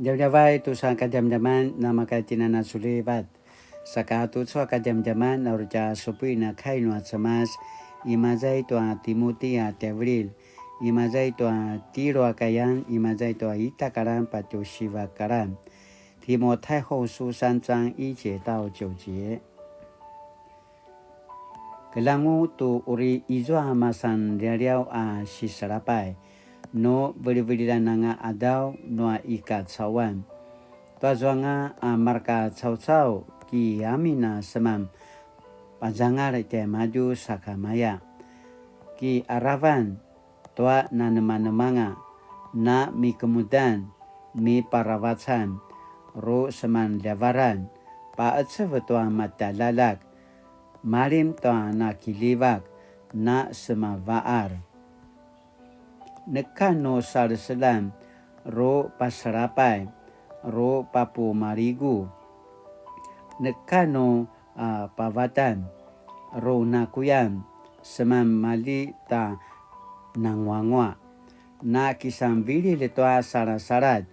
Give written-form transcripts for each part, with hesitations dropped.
Jam-jamai tu sa ka jam-jaman nama ka tinana sulibat. Saka tu sa ka jam-jaman na urja supui na kai no samas imazai to Timothy Tevril. Imazai to Tiro akayan imazai to Itakaran patu Shiva karan. 提摩太后书3章1节到9节。Kelangu tu uri izwa masan riau si sarapai. No beri-beri nanga adau no ikat sawan. Tua zuanga marka cau-cau ki amina semam pajangar te maju sakamaya. Ki aravan tua na nema-nemanga na mi kemudan mi parawatan ro seman levaran pa atsevetua mata lalak marim tua na kilivak na sema vaar. Nekano Sareselam ro pasarapai ro papu marigu nekano pavatan ro nakuyan semam mali ta nangwangwa na kisambili letoa sarasarat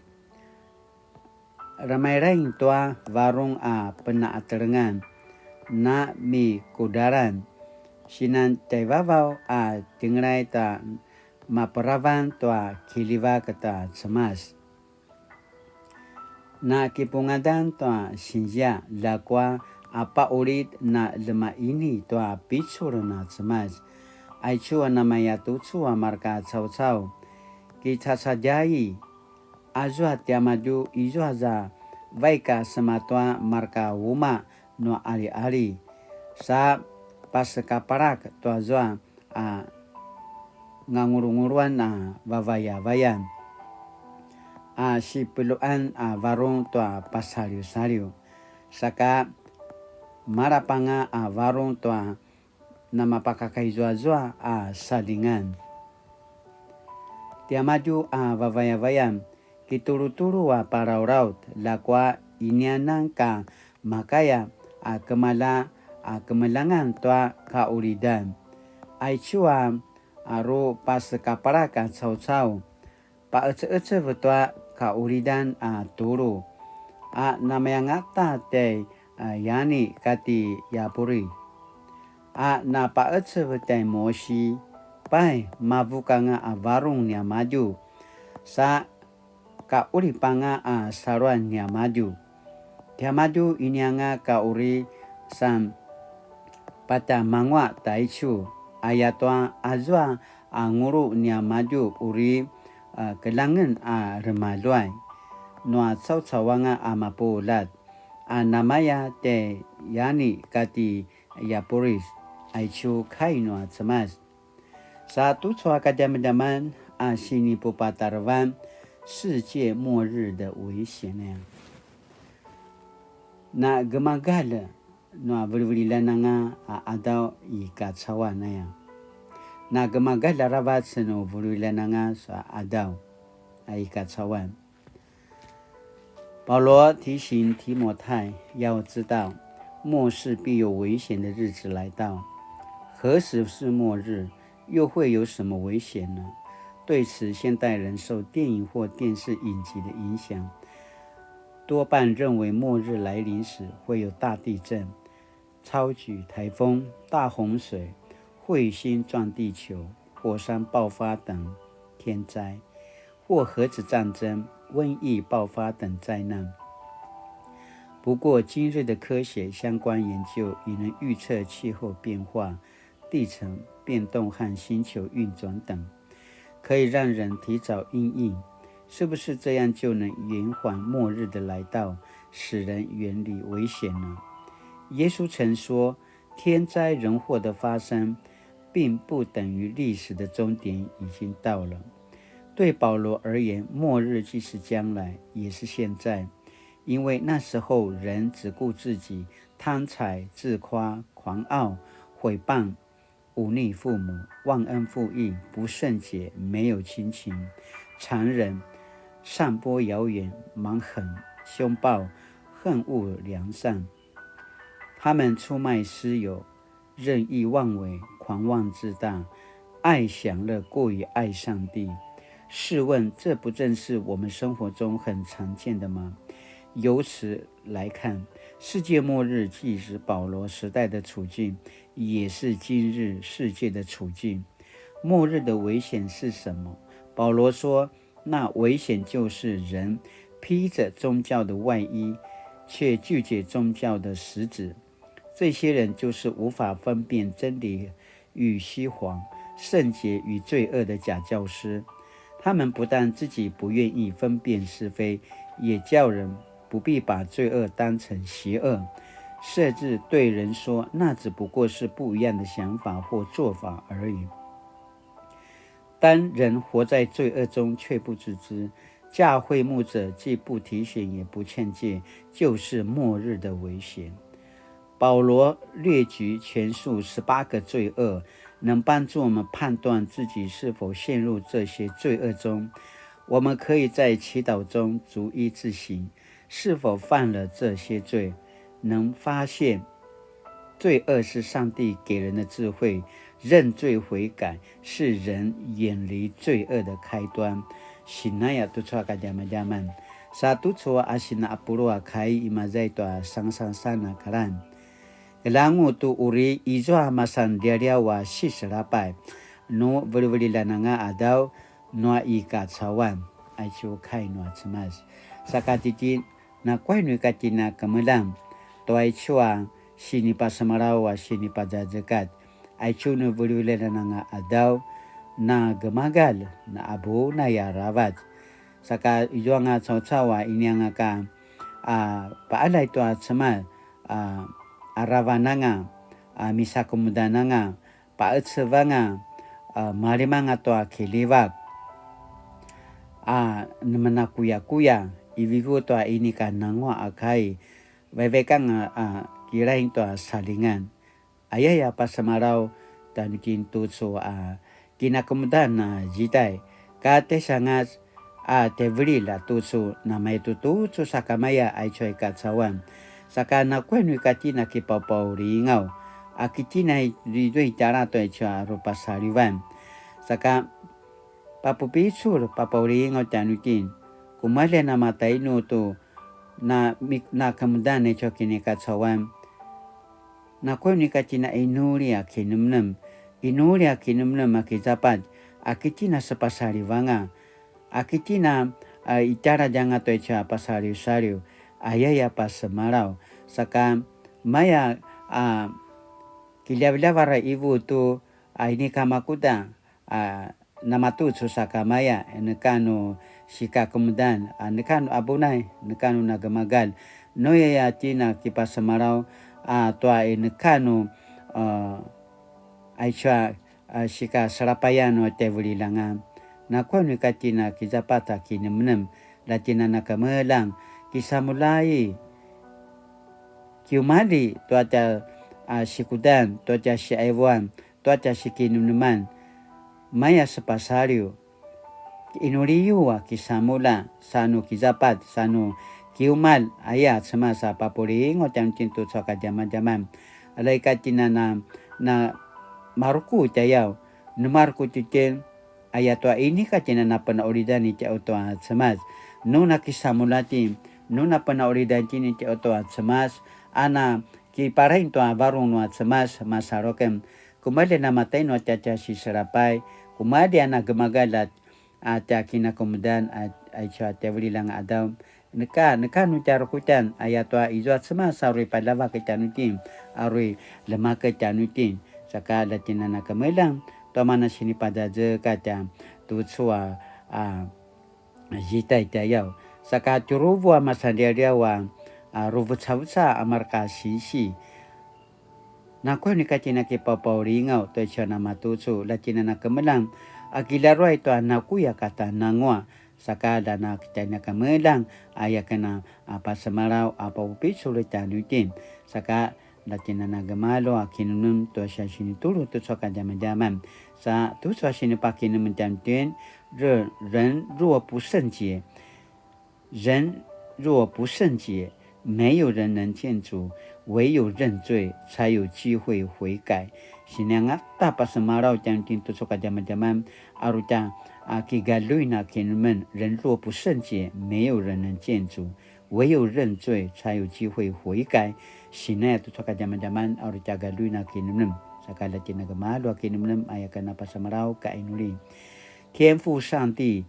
ramai rain toa varung penaaterengan na mi kudaran sinan tevavau tingrai ta maperavan toa kiliva kata cemas. Na kipungadan toa sinja lakwa apa ulit na lema ini toa picur na cemas. Aichua namanya tutsua marka cau-cau. Kita sajai azua tiamaju izua za baika sematua marka wuma no ali-ali. Sa pasekaparak toa zua nganguru-nguruan vavaya-vayan. Si peluan varung toa pasariu-sariu. Saka marapanga varung toa nama pakakai zua-zua salingan. Tiamaju vavaya-vayan kituru-turu parauraut lakwa inianang ka makaya kemelangan toa kauridan. Aichua aro pas kaparakan cau-cau pa ece-ece betua kauridan turu namayangata te yani kati yapuri na pa ece betai moshi pai mabukanga varung nia maju sa kauri panga saruan nia maju dia maju inianga kauri sam pata mangwa taichu ayatwa azwa nguru nia maju uri kelangan remaluai noa cau-cawanga mapulat namaya te yani kati yapuris aichu kai noa cemas. Satu cua kadam-daman sini pupatarvan 世界末日的危险呢。那gemagala no beri-beri nanga adau ikacawan na ya. Na gemagala rabat seno beri-beri nanga sa adau ikacawan. 保罗提醒提摩太要知道末世必有危险的日子来到。何时是末日，又会有什么危险呢？对此，现代人受电影或电视影集的影响，多半认为末日来临时会有大地震、超级台风、大洪水、彗星撞地球、火山爆发等天灾，或核子战争、瘟疫爆发等灾难。不过，今日的科学相关研究已能预测气候变化、地层变动和星球运转等，可以让人提早因应。是不是这样就能延缓末日的来到，使人远离危险呢？耶稣曾说，天灾人祸的发生并不等于历史的终点已经到了。对保罗而言，末日既是将来，也是现在，因为那时候人只顾自己，贪财、自夸、狂傲、毁谤、忤逆父母、忘恩负义、不圣洁、没有亲情、残忍、散播谣言、蛮横、凶暴、恨恶良善。他们出卖私有，任意妄为，狂妄自大，爱享乐过于爱上帝，试问，这不正是我们生活中很常见的吗？由此来看，世界末日既是保罗时代的处境，也是今日世界的处境。末日的危险是什么？保罗说，那危险就是人披着宗教的外衣，却拒绝宗教的实质。这些人就是无法分辨真理与虚谎、圣洁与罪恶的假教师。他们不但自己不愿意分辨是非，也叫人不必把罪恶当成邪恶，甚至对人说那只不过是不一样的想法或做法而已。当人活在罪恶中却不自知，教会牧者既不提醒也不劝诫，就是末日的危险。保罗列举全数18个罪恶，能帮助我们判断自己是否陷入这些罪恶中。我们可以在祈祷中逐一自省，是否犯了这些罪，能发现罪恶是上帝给人的智慧，认罪悔改是人远离罪恶的开端。Sinaya tu chua ka jaman-jaman. Satu chua asina apurua kai imazai tua sang-sang-sana karan. Kelangu tu uri izwa masan dia wa sisrapai. No veli-veli lananga adau noa ika cawan. Aichu kai noa cemas. Sakatiti na kwai nui katina kemelam. Toai chua sini pasamarau wa sini pajajakat. Aichu no veli-veli lananga adau na gemagal na abu na ya rawat saka ijuanga cawa inyanga ka paalai to tsama aravananga misakomudananga paatsevanga marimanga to keliwak namana kuya ivigo to ini ka nangwa akai vevekang kirain to salingan ayaya pasamarau dan kintu so kinakemudan jitai kate sangat tevri la tusu namai tutu sakamaya ai choi katsawan sakana kwenu katina ki papau ringau akitina ridoi tara to cha rupa sariwan saka papupi sur papau ringau tanutin kumale na matai no to na kemudan ne chokini katsawan na kwenu katina inuri akinumnam inuria kinumna makizapat akitina sepasari vanga akitina itara janga toecha pasari usario ayaya pasemarau saka maya kilablavara ibu tu ini kamakuda namatu susaka maya nekanu sika kemudan nekanu abunai nekanu nagamagal noya tina kipasemarau tua nekanu Aichua sika sarapayano tevuli langa na kwanu katina kizapata kinemnem latina nakamelang kisamulai kiumali tuaca sikudan tuaca siaiwan tuaca sikinemneman maya sepasario inuriwa kisamula sanu kizapat sanu kiumal ayat semasa papuring otang cintu soka jaman-jaman alai katina na Marku tayau numarku titin ayatwa ini katina na panaoridani ti otwa semas nuna kisamulati nuna panaoridani ti otwa semas ana ki parain to varung no semas masarokem kumade na matay no tacha si sarapai kumade ana gemagalat ata kina kemudian aicha tevli lang adaw neka nu tarukutan ayatwa izwa semas sarui padava kitanutim arui lemaka tanutin saka latina na kamelang to mana sini pada je kata tu chua jitai tayau saka turuwa masandia wa ruvu chausa amarka sisi na ko ni katina ke papau ringau to chana matusu latina na kamelang agilaroi to anaku ya kata nangwa saka dana kita na kamelang ayakana apa semarau apa upi sulit tanutin saka latina na gamalo akinunun to siya sinituro to sa kadama-daman sa to sa sinipakinun tamtin人若不圣洁没有人能见主，唯有认罪才有机会悔改。Sinanga tapos marau jang tinto sa kadama-daman aruta 给该瑞那给人们，人若不圣洁，没有人能见主，唯有认罪，才有机会悔改。Sina tu saka zaman-zaman au jaga lui na kinum saka la tina gemalu kinum ayakana pasamarau ka inuli。天父上帝，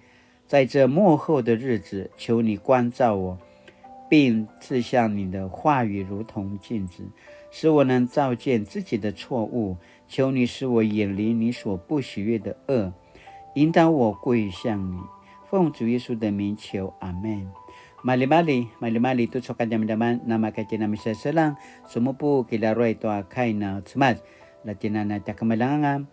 在这末后的日子，求你关照我，并赐下你的话语如同镜子，使我能照见自己的错误。求你使我远离你所不喜悦的恶，引导我归向你。奉主耶稣的名求，阿们。Mali-mali tu sokat jaman-jaman nama kacina misa selang sumupu kilaroi toa kaina tsemat latina na takamalangan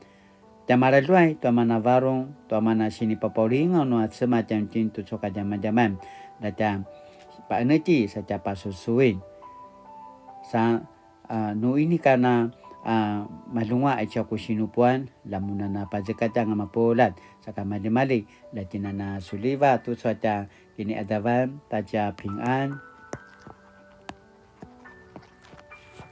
jamara luai toa mana varong toa mana sini papauringa no tsemat jam-jin tu sokat jaman-jaman lata pa energi saja pasusuin sa no ini karena malunga ay siya kusinupuan lamuna na pazekata nga mapolat saka mali-mali latina na suliva tu saja kini adawan taja 平安